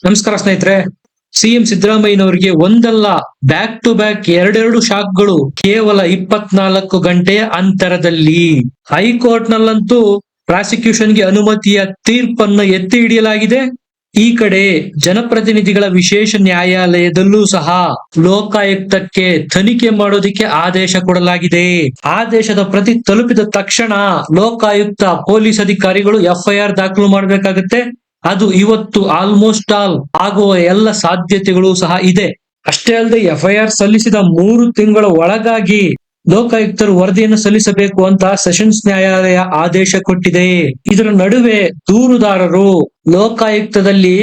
ನಮಸ್ಕಾರ ಸ್ನೇಹಿತರೆ. ಸಿಎಂ ಸಿದ್ದರಾಮಯ್ಯನವರಿಗೆ ಒಂದಲ್ಲ ಬ್ಯಾಕ್ ಟು ಬ್ಯಾಕ್ ಎರಡೆರಡು ಶಾಕ್ಗಳು ಕೇವಲ 24 ಗಂಟೆಯ ಅಂತರದಲ್ಲಿ. ಹೈಕೋರ್ಟ್ ನಲ್ಲಂತೂ ಪ್ರಾಸಿಕ್ಯೂಷನ್ಗೆ ಅನುಮತಿಯ ತೀರ್ಪನ್ನು ಎತ್ತಿ ಹಿಡಿಯಲಾಗಿದೆ. ಈ ಕಡೆ ಜನಪ್ರತಿನಿಧಿಗಳ ವಿಶೇಷ ನ್ಯಾಯಾಲಯದಲ್ಲೂ ಸಹ ಲೋಕಾಯುಕ್ತಕ್ಕೆ ತನಿಖೆ ಮಾಡೋದಿಕ್ಕೆ ಆದೇಶ ಕೊಡಲಾಗಿದೆ. ಆದೇಶದ ಪ್ರತಿ ತಲುಪಿದ ತಕ್ಷಣ ಲೋಕಾಯುಕ್ತ ಪೊಲೀಸ್ ಅಧಿಕಾರಿಗಳು ಎಫ್ಐಆರ್ ದಾಖಲು ಮಾಡಬೇಕಾಗುತ್ತೆ. ಅದು ಇವತ್ತು ಆಲ್ಮೋಸ್ಟ್ ಆಲ್ ಆಗುವ ಎಲ್ಲ ಸಾಧ್ಯತೆಗಳು ಸಹ ಇದೆ. ಅಷ್ಟೇ ಅಲ್ಲದೆ ಎಫ್ಐಆರ್ ಸಲ್ಲಿಸಿದ 3 ತಿಂಗಳ ಒಳಗಾಗಿ ಲೋಕಾಯುಕ್ತರು ವರದಿಯನ್ನು ಸಲ್ಲಿಸಬೇಕು ಅಂತ ಸೆಷನ್ಸ್ ನ್ಯಾಯಾಲಯ ಆದೇಶ ಕೊಟ್ಟಿದೆ. ಇದರ ನಡುವೆ ದೂರುದಾರರು ಲೋಕಾಯುಕ್ತದಲ್ಲಿ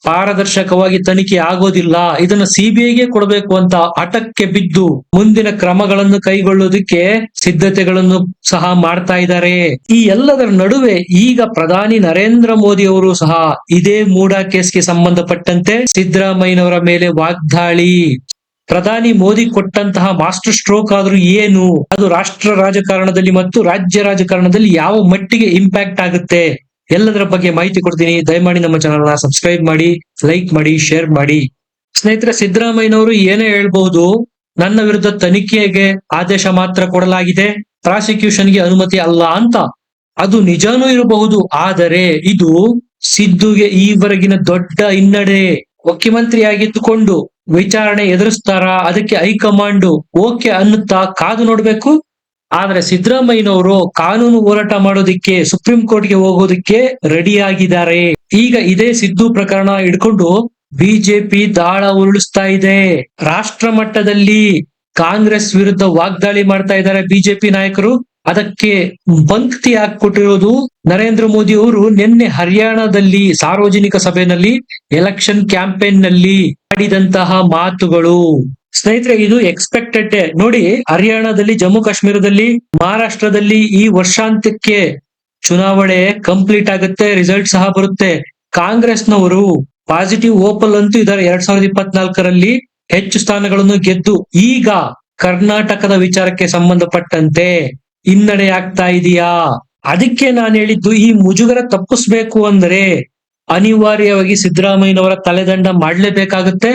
ಪಾರದರ್ಶಕವಾಗಿ ತನಿಖೆ ಆಗೋದಿಲ್ಲ, ಇದನ್ನ ಸಿಬಿಐಗೆ ಕೊಡಬೇಕು ಅಂತ ಹಠಕ್ಕೆ ಬಿದ್ದು ಮುಂದಿನ ಕ್ರಮಗಳನ್ನು ಕೈಗೊಳ್ಳುವುದಕ್ಕೆ ಸಿದ್ಧತೆಗಳನ್ನು ಸಹ ಮಾಡ್ತಾ ಇದ್ದಾರೆ. ಈ ಎಲ್ಲದರ ನಡುವೆ ಈಗ ಪ್ರಧಾನಿ ನರೇಂದ್ರ ಮೋದಿ ಅವರು ಸಹ ಇದೇ ಮೂಡಾ ಕೇಸ್ಗೆ ಸಂಬಂಧಪಟ್ಟಂತೆ ಸಿದ್ದರಾಮಯ್ಯನವರ ಮೇಲೆ ವಾಗ್ದಾಳಿ. ಪ್ರಧಾನಿ ಮೋದಿ ಕೊಟ್ಟಂತಹ ಮಾಸ್ಟರ್ ಸ್ಟ್ರೋಕ್ ಆದ್ರೂ ಏನು, ಅದು ರಾಷ್ಟ್ರ ರಾಜಕಾರಣದಲ್ಲಿ ಮತ್ತು ರಾಜ್ಯ ರಾಜಕಾರಣದಲ್ಲಿ ಯಾವ ಮಟ್ಟಿಗೆ ಇಂಪ್ಯಾಕ್ಟ್ ಆಗುತ್ತೆ, ಎಲ್ಲದರ ಬಗ್ಗೆ ಮಾಹಿತಿ ಕೊಡ್ತೀನಿ. ದಯಮಾಡಿ ನಮ್ಮ ಚಾನಲ್ ನ ಸಬ್ಸ್ಕ್ರೈಬ್ ಮಾಡಿ, ಲೈಕ್ ಮಾಡಿ, ಶೇರ್ ಮಾಡಿ. ಸ್ನೇಹಿತರೆ, ಸಿದ್ದರಾಮಯ್ಯನವರು ಏನೇ ಹೇಳ್ಬಹುದು, ನನ್ನ ವಿರುದ್ಧ ತನಿಖೆಗೆ ಆದೇಶ ಮಾತ್ರ ಕೊಡಲಾಗಿದೆ, ಪ್ರಾಸಿಕ್ಯೂಷನ್ಗೆ ಅನುಮತಿ ಅಲ್ಲ ಅಂತ. ಅದು ನಿಜಾನೂ ಇರಬಹುದು, ಆದರೆ ಇದು ಸಿದ್ದುಗೆ ಈವರೆಗಿನ ದೊಡ್ಡ ಹಿನ್ನಡೆ. ಮುಖ್ಯಮಂತ್ರಿಯಾಗಿದ್ದುಕೊಂಡು ವಿಚಾರಣೆ ಎದುರಿಸ್ತಾರ, ಅದಕ್ಕೆ ಹೈಕಮಾಂಡ್ ಓಕೆ ಅನ್ನುತ್ತಾ ಕಾದು ನೋಡ್ಬೇಕು. ಆದ್ರೆ ಸಿದ್ದರಾಮಯ್ಯನವರು ಕಾನೂನು ಹೋರಾಟ ಮಾಡೋದಿಕ್ಕೆ ಸುಪ್ರೀಂ ಕೋರ್ಟ್ಗೆ ಹೋಗೋದಿಕ್ಕೆ ರೆಡಿ ಆಗಿದ್ದಾರೆ. ಈಗ ಇದೇ ಸಿದ್ದು ಪ್ರಕರಣ ಹಿಡ್ಕೊಂಡು ಬಿಜೆಪಿ ದಾಳ ಉರುಳಿಸ್ತಾ ಇದೆ. ರಾಷ್ಟ್ರ ಮಟ್ಟದಲ್ಲಿ ಕಾಂಗ್ರೆಸ್ ವಿರುದ್ಧ ವಾಗ್ದಾಳಿ ಮಾಡ್ತಾ ಇದ್ದಾರೆ ಬಿಜೆಪಿ ನಾಯಕರು. ಅದಕ್ಕೆ ಪಂಕ್ತಿ ಹಾಕೊಟ್ಟಿರೋದು ನರೇಂದ್ರ ಮೋದಿ ಅವರು ನಿನ್ನೆ ಹರಿಯಾಣದಲ್ಲಿ ಸಾರ್ವಜನಿಕ ಸಭೆಯಲ್ಲಿ ಎಲೆಕ್ಷನ್ ಕ್ಯಾಂಪೇನ್ ನಲ್ಲಿ ಆಡಿದಂತಹ ಮಾತುಗಳು. ಸ್ನೇಹಿತರೆ, ಇದು ಎಕ್ಸ್ಪೆಕ್ಟೆಡ್. ನೋಡಿ, ಹರಿಯಾಣದಲ್ಲಿ, ಜಮ್ಮು ಕಾಶ್ಮೀರದಲ್ಲಿ, ಮಹಾರಾಷ್ಟ್ರದಲ್ಲಿ ಈ ವರ್ಷಾಂತ್ಯಕ್ಕೆ ಚುನಾವಣೆ ಕಂಪ್ಲೀಟ್ ಆಗುತ್ತೆ, ರಿಸಲ್ಟ್ ಸಹ ಬರುತ್ತೆ. ಕಾಂಗ್ರೆಸ್ನವರು ಪಾಸಿಟಿವ್ ಓಪಲ್ ಅಂತೂ ಇದ್ದಾರೆ. 2024ರಲ್ಲಿ ಹೆಚ್ಚು ಸ್ಥಾನಗಳನ್ನು ಗೆದ್ದು ಈಗ ಕರ್ನಾಟಕದ ವಿಚಾರಕ್ಕೆ ಸಂಬಂಧಪಟ್ಟಂತೆ ಹಿನ್ನಡೆ ಆಗ್ತಾ ಇದೆಯಾ? ಅದಕ್ಕೆ ನಾನು ಹೇಳಿದ್ದು, ಈ ಮುಜುಗರ ತಪ್ಪಿಸ್ಬೇಕು ಅಂದ್ರೆ ಅನಿವಾರ್ಯವಾಗಿ ಸಿದ್ದರಾಮಯ್ಯನವರ ತಲೆದಂಡ ಮಾಡ್ಲೇಬೇಕಾಗುತ್ತೆ.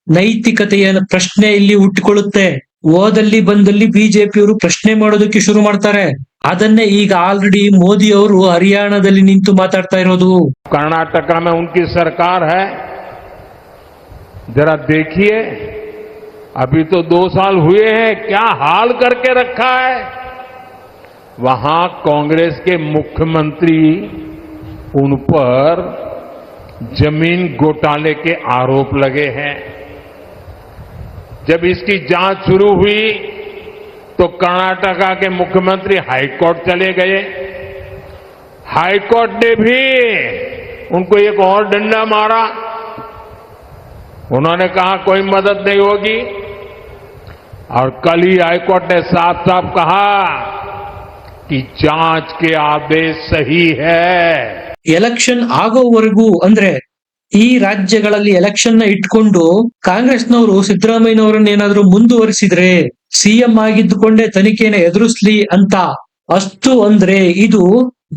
ನೈತಿಕತೆಯ ಪ್ರಶ್ನೆ ಇಲ್ಲಿ ಹುಟ್ಟಿಕೊಳ್ಳುತ್ತೆ. ಓದಲ್ಲಿ ಬಂದಲ್ಲಿ ಬಿಜೆಪಿಯವರು ಪ್ರಶ್ನೆ ಮಾಡೋದಕ್ಕೆ ಶುರು ಮಾಡ್ತಾರೆ. ಅದನ್ನೇ ಈಗ ಆಲ್ರೆಡಿ ಮೋದಿ ಅವರು ಹರಿಯಾಣದಲ್ಲಿ ನಿಂತು ಮಾತಾಡ್ತಾ ಇರೋದು. कर्नाटका में उनकी सरकार है, जरा देखिए, अभी तो 2 साल हुए हैं, क्या हाल करके रखा है। वहां कांग्रेस के मुख्यमंत्री उन पर जमीन घोटाले के आरोप लगे हैं। जब इसकी जांच शुरू हुई तो कर्नाटका के मुख्यमंत्री हाईकोर्ट चले गए। हाईकोर्ट ने भी उनको एक और डंडा मारा। उन्होंने कहा कोई मदद नहीं होगी, और कल ही हाईकोर्ट ने साफ साफ कहा कि जांच के आदेश सही है। ಎಲೆಕ್ಷನ್ ಆಗೋವರೆಗೂ ಅಂದ್ರೆ ಈ ರಾಜ್ಯಗಳಲ್ಲಿ ಎಲೆಕ್ಷನ್ ನ ಇಟ್ಕೊಂಡು ಕಾಂಗ್ರೆಸ್ನವರು ಸಿದ್ದರಾಮಯ್ಯನವರನ್ನ ಏನಾದ್ರೂ ಮುಂದುವರಿಸಿದ್ರೆ ಸಿಎಂ ಆಗಿದ್ದುಕೊಂಡೇ ತನಿಖೆನ ಎದುರಿಸ್ಲಿ ಅಂತ ಅಷ್ಟು ಅಂದ್ರೆ ಇದು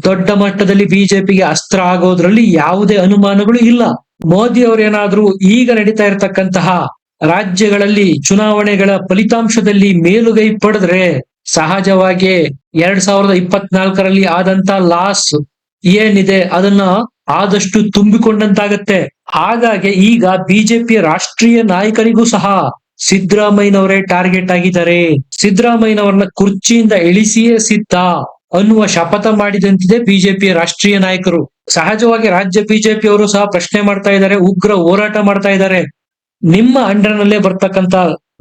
ದೊಡ್ಡ ಮಟ್ಟದಲ್ಲಿ ಬಿಜೆಪಿಗೆ ಅಸ್ತ್ರ ಆಗೋದ್ರಲ್ಲಿ ಯಾವುದೇ ಅನುಮಾನಗಳು ಇಲ್ಲ. ಮೋದಿ ಅವರೇನಾದ್ರೂ ಈಗ ನಡೀತಾ ಇರತಕ್ಕಂತಹ ರಾಜ್ಯಗಳಲ್ಲಿ ಚುನಾವಣೆಗಳ ಫಲಿತಾಂಶದಲ್ಲಿ ಮೇಲುಗೈ ಪಡೆದ್ರೆ ಸಹಜವಾಗಿ 2024ರಲ್ಲಿ ಆದಂತ ಲಾಸ್ ಏನಿದೆ ಅದನ್ನ ಆದಷ್ಟು ತುಂಬಿಕೊಂಡಂತಾಗತ್ತೆ. ಹಾಗಾಗಿ ಈಗ ಬಿಜೆಪಿಯ ರಾಷ್ಟ್ರೀಯ ನಾಯಕರಿಗೂ ಸಹ ಸಿದ್ದರಾಮಯ್ಯನವರೇ ಟಾರ್ಗೆಟ್ ಆಗಿದ್ದಾರೆ. ಸಿದ್ದರಾಮಯ್ಯನವರನ್ನ ಕುರ್ಚಿಯಿಂದ ಇಳಿಸಿಯೇ ಸಿದ್ಧ ಅನ್ನುವ ಶಪಥ ಮಾಡಿದಂತಿದೆ ಬಿಜೆಪಿಯ ರಾಷ್ಟ್ರೀಯ ನಾಯಕರು. ಸಹಜವಾಗಿ ರಾಜ್ಯ ಬಿಜೆಪಿಯವರು ಸಹ ಪ್ರಶ್ನೆ ಮಾಡ್ತಾ ಇದ್ದಾರೆ, ಉಗ್ರ ಹೋರಾಟ ಮಾಡ್ತಾ ಇದ್ದಾರೆ. ನಿಮ್ಮ ಅಂಡರ್ನಲ್ಲೇ ಬರ್ತಕ್ಕಂತ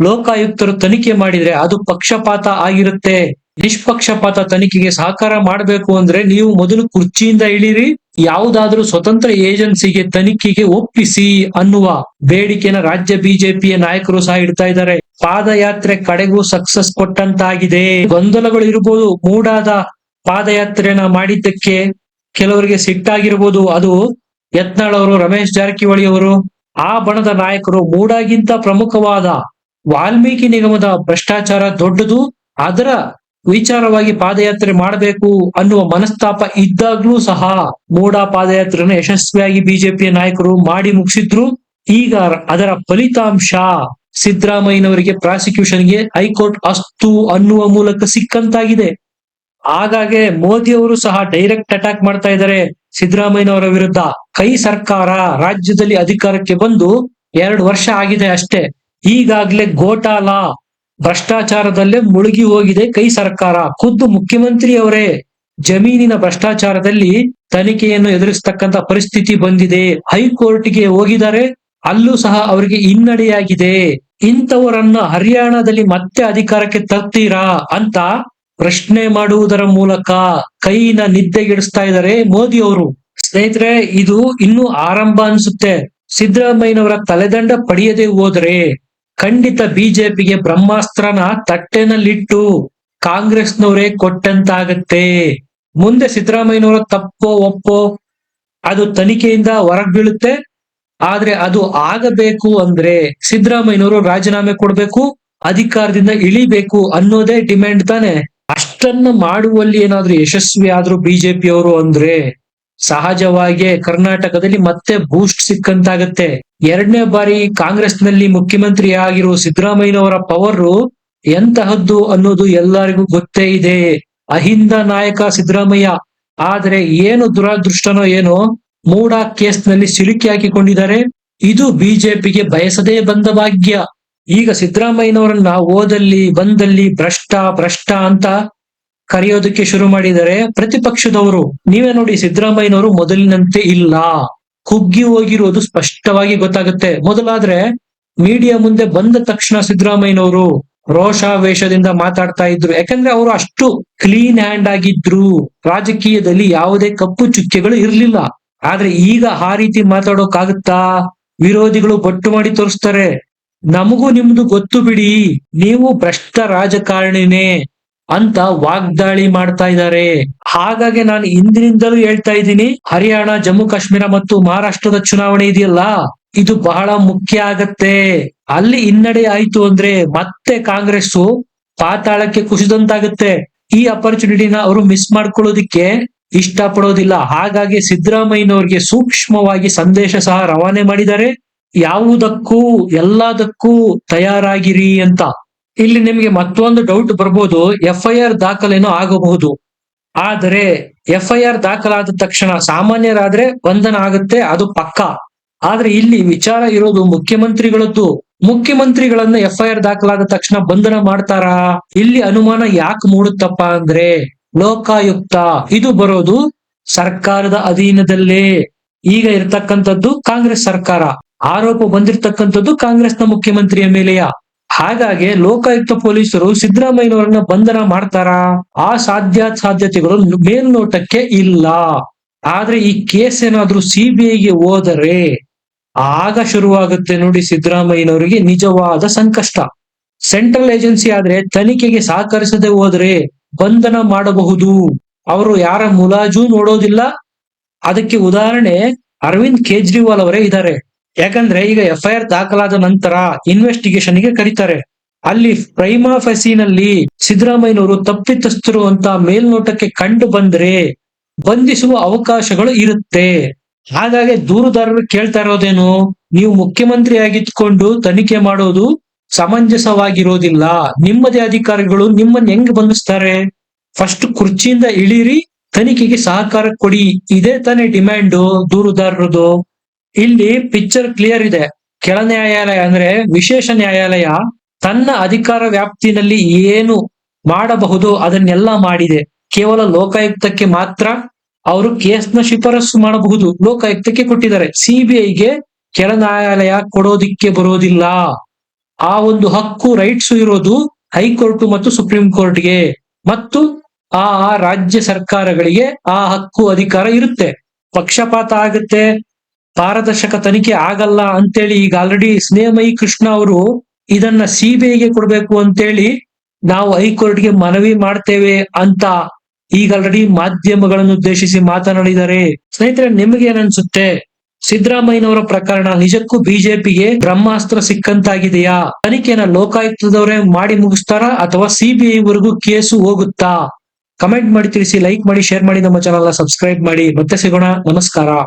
ಲೋಕಾಯುಕ್ತರು ತನಿಖೆ ಮಾಡಿದ್ರೆ ಅದು ಪಕ್ಷಪಾತ ಆಗಿರುತ್ತೆ. ನಿಷ್ಪಕ್ಷಪಾತ ತನಿಖೆಗೆ ಸಹಕಾರ ಮಾಡಬೇಕು ಅಂದ್ರೆ ನೀವು ಮೊದಲು ಕುರ್ಚಿಯಿಂದ ಇಳಿರಿ, ಯಾವುದಾದ್ರೂ ಸ್ವತಂತ್ರ ಏಜೆನ್ಸಿಗೆ ತನಿಖೆಗೆ ಒಪ್ಪಿಸಿ ಅನ್ನುವ ಬೇಡಿಕೆನ ರಾಜ್ಯ ಬಿಜೆಪಿಯ ನಾಯಕರು ಸಹ ಇಡ್ತಾ ಇದ್ದಾರೆ. ಪಾದಯಾತ್ರೆ ಕಡೆಗೂ ಸಕ್ಸಸ್ ಕೊಟ್ಟಂತಾಗಿದೆ. ಗೊಂದಲಗಳು ಇರಬಹುದು. ಮೂಡಾದ ಪಾದಯಾತ್ರೆನ ಮಾಡಿದ್ದಕ್ಕೆ ಕೆಲವರಿಗೆ ಸಿಟ್ಟಾಗಿರ್ಬೋದು. ಅದು ಯತ್ನಾಳ್ ಅವರು, ರಮೇಶ್ ಜಾರಕಿಹೊಳಿ ಅವರು, ಆ ಬಣದ ನಾಯಕರು ಮೂಡಾಗಿಂತ ಪ್ರಮುಖವಾದ ವಾಲ್ಮೀಕಿ ನಿಗಮದ ಭ್ರಷ್ಟಾಚಾರ ದೊಡ್ಡದು, ಅದರ ವಿಚಾರವಾಗಿ ಪಾದಯಾತ್ರೆ ಮಾಡಬೇಕು ಅನ್ನುವ ಮನಸ್ತಾಪ ಇದ್ದಾಗ್ಲೂ ಸಹ ಮೂಡ ಪಾದಯಾತ್ರೆಯನ್ನು ಯಶಸ್ವಿಯಾಗಿ ಬಿಜೆಪಿಯ ನಾಯಕರು ಮಾಡಿ ಮುಗಿಸಿದ್ರು. ಈಗ ಅದರ ಫಲಿತಾಂಶ ಸಿದ್ದರಾಮಯ್ಯನವರಿಗೆ ಪ್ರಾಸಿಕ್ಯೂಷನ್ಗೆ ಹೈಕೋರ್ಟ್ ಅಸ್ತು ಅನ್ನುವ ಮೂಲಕ ಸಿಕ್ಕಂತಾಗಿದೆ. ಹಾಗಾಗಿ ಮೋದಿ ಅವರು ಸಹ ಡೈರೆಕ್ಟ್ ಅಟ್ಯಾಕ್ ಮಾಡ್ತಾ ಇದ್ದಾರೆ ಸಿದ್ದರಾಮಯ್ಯನವರ ವಿರುದ್ಧ. ಕೈ ಸರ್ಕಾರ ರಾಜ್ಯದಲ್ಲಿ ಅಧಿಕಾರಕ್ಕೆ ಬಂದು 2 ವರ್ಷ ಆಗಿದೆ ಅಷ್ಟೇ. ಈಗಾಗ್ಲೇ ಗೋಟಾಲ ಭ್ರಷ್ಟಾಚಾರದಲ್ಲೇ ಮುಳುಗಿ ಹೋಗಿದೆ ಕೈ ಸರ್ಕಾರ. ಖುದ್ದು ಮುಖ್ಯಮಂತ್ರಿ ಅವರೇ ಜಮೀನಿನ ಭ್ರಷ್ಟಾಚಾರದಲ್ಲಿ ತನಿಖೆಯನ್ನು ಎದುರಿಸತಕ್ಕಂತ ಪರಿಸ್ಥಿತಿ ಬಂದಿದೆ. ಹೈಕೋರ್ಟ್ಗೆ ಹೋಗಿದ್ದಾರೆ, ಅಲ್ಲೂ ಸಹ ಅವರಿಗೆ ಹಿನ್ನಡೆಯಾಗಿದೆ. ಇಂಥವರನ್ನ ಹರಿಯಾಣದಲ್ಲಿ ಮತ್ತೆ ಅಧಿಕಾರಕ್ಕೆ ತರ್ತೀರಾ ಅಂತ ಪ್ರಶ್ನೆ ಮಾಡುವುದರ ಮೂಲಕ ಕೈನ ನಿದ್ದೆಗೆಡಿಸ್ತಾ ಇದ್ದಾರೆ ಮೋದಿ ಅವರು. ಸ್ನೇಹಿತರೆ, ಇದು ಇನ್ನೂ ಆರಂಭ ಅನ್ಸುತ್ತೆ. ಸಿದ್ದರಾಮಯ್ಯನವರ ತಲೆದಂಡ ಪಡೆಯದೆ ಹೋದ್ರೆ ಖಂಡಿತ ಬಿಜೆಪಿಗೆ ಬ್ರಹ್ಮಾಸ್ತ್ರನ ತಟ್ಟೆನಲ್ಲಿಟ್ಟು ಕಾಂಗ್ರೆಸ್ನವರೇ ಕೊಟ್ಟಂತಾಗತ್ತೆ. ಮುಂದೆ ಸಿದ್ದರಾಮಯ್ಯನವರ ತಪ್ಪೋ ಒಪ್ಪೋ ಅದು ತನಿಖೆಯಿಂದ ಹೊರಗ್ ಬೀಳುತ್ತೆ. ಆದ್ರೆ ಅದು ಆಗಬೇಕು ಅಂದ್ರೆ ಸಿದ್ದರಾಮಯ್ಯನವರು ರಾಜೀನಾಮೆ ಕೊಡ್ಬೇಕು, ಅಧಿಕಾರದಿಂದ ಇಳಿಬೇಕು ಅನ್ನೋದೇ ಡಿಮ್ಯಾಂಡ್ ತಾನೆ. ಅಷ್ಟನ್ನ ಮಾಡುವಲ್ಲಿ ಏನಾದ್ರೂ ಯಶಸ್ವಿ ಆದ್ರೂ ಬಿಜೆಪಿಯವರು ಅಂದ್ರೆ ಸಹಜವಾಗಿ ಕರ್ನಾಟಕದಲ್ಲಿ ಮತ್ತೆ ಬೂಸ್ಟ್ ಸಿಕ್ಕಂತಾಗತ್ತೆ. 2ನೇ ಬಾರಿ ಕಾಂಗ್ರೆಸ್ನಲ್ಲಿ ಮುಖ್ಯಮಂತ್ರಿ ಆಗಿರೋ ಸಿದ್ದರಾಮಯ್ಯನವರ ಪವರ್ ಎಂತಹದ್ದು ಅನ್ನೋದು ಎಲ್ಲರಿಗೂ ಗೊತ್ತೇ ಇದೆ. ಅಹಿಂದ ನಾಯಕ ಸಿದ್ದರಾಮಯ್ಯ. ಆದ್ರೆ ಏನು ದುರಾದೃಷ್ಟನೋ ಏನೋ ಮೂಡ ಕೇಸ್ನಲ್ಲಿ ಸಿಲುಕಿ ಹಾಕಿಕೊಂಡಿದ್ದಾರೆ. ಇದು ಬಿಜೆಪಿಗೆ ಬಯಸದೇ ಬಂದ ಭಾಗ್ಯ. ಈಗ ಸಿದ್ದರಾಮಯ್ಯನವರನ್ನ ಓದಲ್ಲಿ ಬಂದಲ್ಲಿ ಭ್ರಷ್ಟ ಅಂತ ಕರೆಯೋದಕ್ಕೆ ಶುರು ಮಾಡಿದರೆ ಪ್ರತಿಪಕ್ಷದವರು. ನೀವೇ ನೋಡಿ, ಸಿದ್ದರಾಮಯ್ಯನವರು ಮೊದಲಿನಂತೆ ಇಲ್ಲ, ಕುಗ್ಗಿ ಹೋಗಿರುವುದು ಸ್ಪಷ್ಟವಾಗಿ ಗೊತ್ತಾಗುತ್ತೆ. ಮೊದಲಾದ್ರೆ ಮೀಡಿಯಾ ಮುಂದೆ ಬಂದ ತಕ್ಷಣ ಸಿದ್ದರಾಮಯ್ಯನವರು ರೋಷಾವೇಶದಿಂದ ಮಾತಾಡ್ತಾ ಇದ್ರು. ಯಾಕಂದ್ರೆ ಅವರು ಅಷ್ಟು ಕ್ಲೀನ್ ಹ್ಯಾಂಡ್ ಆಗಿದ್ರು, ರಾಜಕೀಯದಲ್ಲಿ ಯಾವುದೇ ಕಪ್ಪು ಚುಕ್ಕೆಗಳು ಇರ್ಲಿಲ್ಲ. ಆದ್ರೆ ಈಗ ಆ ರೀತಿ ಮಾತಾಡೋಕಾಗುತ್ತಾ? ವಿರೋಧಿಗಳು ಬೊಟ್ಟು ಮಾಡಿ ತೋರಿಸ್ತಾರೆ. ನಮಗೂ ನಿಮ್ದು ಗೊತ್ತು ಬಿಡಿ, ನೀವು ಭ್ರಷ್ಟ ರಾಜಕಾರಣಿನೇ ಅಂತ ವಾಗ್ದಾಳಿ ಮಾಡ್ತಾ ಇದ್ದಾರೆ. ಹಾಗಾಗಿ ನಾನು ಇಂದಿನಿಂದಲೂ ಹೇಳ್ತಾ ಇದ್ದೀನಿ, ಹರಿಯಾಣ, ಜಮ್ಮು ಕಾಶ್ಮೀರ ಮತ್ತು ಮಹಾರಾಷ್ಟ್ರದ ಚುನಾವಣೆ ಇದೆಯಲ್ಲ, ಇದು ಬಹಳ ಮುಖ್ಯ ಆಗತ್ತೆ. ಅಲ್ಲಿ ಹಿನ್ನಡೆ ಆಯ್ತು ಅಂದ್ರೆ ಮತ್ತೆ ಕಾಂಗ್ರೆಸ್ ಪಾತಾಳಕ್ಕೆ ಕುಸಿದಂತಾಗುತ್ತೆ. ಈ ಅಪರ್ಚುನಿಟಿನ ಅವರು ಮಿಸ್ ಮಾಡ್ಕೊಳ್ಳೋದಿಕ್ಕೆ ಇಷ್ಟ ಪಡೋದಿಲ್ಲ. ಹಾಗಾಗಿ ಸಿದ್ದರಾಮಯ್ಯನವರಿಗೆ ಸೂಕ್ಷ್ಮವಾಗಿ ಸಂದೇಶ ಸಹ ರವಾನೆ ಮಾಡಿದ್ದಾರೆ, ಯಾವುದಕ್ಕೂ ಎಲ್ಲದಕ್ಕೂ ತಯಾರಾಗಿರಿ ಅಂತ. ಇಲ್ಲಿ ನಿಮ್ಗೆ ಮತ್ತೊಂದು ಡೌಟ್ ಬರ್ಬೋದು, FIR ದಾಖಲೇನೋ ಆಗಬಹುದು. ಆದರೆ FIR ದಾಖಲಾದ ತಕ್ಷಣ ಸಾಮಾನ್ಯರಾದ್ರೆ ಬಂಧನ ಆಗುತ್ತೆ, ಅದು ಪಕ್ಕ. ಆದ್ರೆ ಇಲ್ಲಿ ವಿಚಾರ ಇರೋದು ಮುಖ್ಯಮಂತ್ರಿಗಳದ್ದು. ಮುಖ್ಯಮಂತ್ರಿಗಳನ್ನ FIR ದಾಖಲಾದ ತಕ್ಷಣ ಬಂಧನ ಮಾಡ್ತಾರಾ? ಇಲ್ಲಿ ಅನುಮಾನ ಯಾಕೆ ಮೂಡುತ್ತಪ್ಪ ಅಂದ್ರೆ, ಲೋಕಾಯುಕ್ತ ಇದು ಬರೋದು ಸರ್ಕಾರದ ಅಧೀನದಲ್ಲೇ. ಈಗ ಇರ್ತಕ್ಕಂಥದ್ದು ಕಾಂಗ್ರೆಸ್ ಸರ್ಕಾರ, ಆರೋಪ ಬಂದಿರತಕ್ಕಂಥದ್ದು ಕಾಂಗ್ರೆಸ್ನ ಮುಖ್ಯಮಂತ್ರಿಯ ಮೇಲೆಯ. ಹಾಗಾಗಿ ಲೋಕಾಯುಕ್ತ ಪೊಲೀಸರು ಸಿದ್ದರಾಮಯ್ಯನವರನ್ನ ಬಂಧನ ಮಾಡ್ತಾರಾ? ಆ ಸಾಧ್ಯತೆಗಳು ಮೇಲ್ನೋಟಕ್ಕೆ ಇಲ್ಲ. ಆದ್ರೆ ಈ ಕೇಸ್ ಏನಾದ್ರೂ CBIಗೆ ಹೋದರೆ ಆಗ ಶುರುವಾಗುತ್ತೆ ನೋಡಿ ಸಿದ್ದರಾಮಯ್ಯನವರಿಗೆ ನಿಜವಾದ ಸಂಕಷ್ಟ. ಸೆಂಟ್ರಲ್ ಏಜೆನ್ಸಿ ಆದ್ರೆ ತನಿಖೆಗೆ ಸಹಕರಿಸದೆ ಹೋದ್ರೆ ಬಂಧನ ಮಾಡಬಹುದು. ಅವರು ಯಾರ ಮುಲಾಜು ನೋಡೋದಿಲ್ಲ. ಅದಕ್ಕೆ ಉದಾಹರಣೆ ಅರವಿಂದ್ ಕೇಜ್ರಿವಾಲ್ ಅವರೇ ಇದ್ದಾರೆ. ಯಾಕಂದ್ರೆ ಈಗ FIR ದಾಖಲಾದ ನಂತರ ಇನ್ವೆಸ್ಟಿಗೇಷನ್ಗೆ ಕರೀತಾರೆ. ಅಲ್ಲಿ ಪ್ರೈಮಾ ಫೆಸಿನಲ್ಲಿ ಸಿದ್ದರಾಮಯ್ಯನವರು ತಪ್ಪಿತಸ್ಥರು ಅಂತ ಮೇಲ್ನೋಟಕ್ಕೆ ಕಂಡು ಬಂದ್ರೆ ಬಂಧಿಸುವ ಅವಕಾಶಗಳು ಇರುತ್ತೆ. ಹಾಗಾಗಿ ದೂರುದಾರರು ಕೇಳ್ತಾ ಇರೋದೇನು, ನೀವು ಮುಖ್ಯಮಂತ್ರಿ ಆಗಿದ್ಕೊಂಡು ತನಿಖೆ ಮಾಡೋದು ಸಮಂಜಸವಾಗಿರೋದಿಲ್ಲ. ನಿಮ್ಮದೇ ಅಧಿಕಾರಿಗಳು ನಿಮ್ಮನ್ನ ಹೆಂಗ್ ಬಂಧಿಸ್ತಾರೆ? ಫಸ್ಟ್ ಕುರ್ಚಿಯಿಂದ ಇಳಿರಿ, ತನಿಖೆಗೆ ಸಹಕಾರ ಕೊಡಿ. ಇದೇ ತಾನೇ ಡಿಮ್ಯಾಂಡು ದೂರುದಾರರದು. ಇಲ್ಲಿ ಪಿಕ್ಚರ್ ಕ್ಲಿಯರ್ ಇದೆ. ಕೆಳ ನ್ಯಾಯಾಲಯ ಅಂದ್ರೆ ವಿಶೇಷ ನ್ಯಾಯಾಲಯ ತನ್ನ ಅಧಿಕಾರ ವ್ಯಾಪ್ತಿನಲ್ಲಿ ಏನು ಮಾಡಬಹುದು ಅದನ್ನೆಲ್ಲ ಮಾಡಿದೆ. ಕೇವಲ ಲೋಕಾಯುಕ್ತಕ್ಕೆ ಮಾತ್ರ ಅವರು ಕೇಸ್ನ ಶಿಫಾರಸು ಮಾಡಬಹುದು, ಲೋಕಾಯುಕ್ತಕ್ಕೆ ಕೊಟ್ಟಿದ್ದಾರೆ. CBIಗೆ ಕೆಳ ನ್ಯಾಯಾಲಯ ಕೊಡೋದಿಕ್ಕೆ ಬರೋದಿಲ್ಲ. ಆ ಒಂದು ಹಕ್ಕು, ರೈಟ್ಸ್ ಇರೋದು ಹೈಕೋರ್ಟ್ ಮತ್ತು ಸುಪ್ರೀಂ ಕೋರ್ಟ್ಗೆ ಮತ್ತು ಆ ರಾಜ್ಯ ಸರ್ಕಾರಗಳಿಗೆ ಆ ಹಕ್ಕು ಅಧಿಕಾರ ಇರುತ್ತೆ. ಪಕ್ಷಪಾತ ಆಗುತ್ತೆ, ಪಾರದರ್ಶಕ ತನಿಖೆ ಆಗಲ್ಲ ಅಂತೇಳಿ ಈಗ ಆಲ್ರೆಡಿ ಸ್ನೇಹಮಯಿ ಕೃಷ್ಣ ಅವರು ಇದನ್ನ CBIಗೆ ಕೊಡ್ಬೇಕು ಅಂತೇಳಿ ನಾವು ಹೈಕೋರ್ಟ್ಗೆ ಮನವಿ ಮಾಡ್ತೇವೆ ಅಂತ ಈಗ ಆಲ್ರೆಡಿ ಮಾಧ್ಯಮಗಳನ್ನು ಉದ್ದೇಶಿಸಿ ಮಾತನಾಡಿದ್ದಾರೆ. ಸ್ನೇಹಿತರೆ, ನಿಮ್ಗೆ ಏನನ್ಸುತ್ತೆ? ಸಿದ್ದರಾಮಯ್ಯನವರ ಪ್ರಕರಣ ನಿಜಕ್ಕೂ ಬಿಜೆಪಿಗೆ ಬ್ರಹ್ಮಾಸ್ತ್ರ ಸಿಕ್ಕಂತಾಗಿದೆಯಾ? ತನಿಖೆನ ಲೋಕಾಯುಕ್ತದವರೇ ಮಾಡಿ ಮುಗಿಸ್ತಾರಾ ಅಥವಾ ಸಿಬಿಐ ವರೆಗೂ ಕೇಸು ಹೋಗುತ್ತಾ? ಕಮೆಂಟ್ ಮಾಡಿ ತಿಳಿಸಿ, ಲೈಕ್ ಮಾಡಿ, ಶೇರ್ ಮಾಡಿ, ನಮ್ಮ ಚಾನಲ್ ಸಬ್ಸ್ಕ್ರೈಬ್ ಮಾಡಿ. ಮತ್ತೆ ಸಿಗೋಣ. ನಮಸ್ಕಾರ.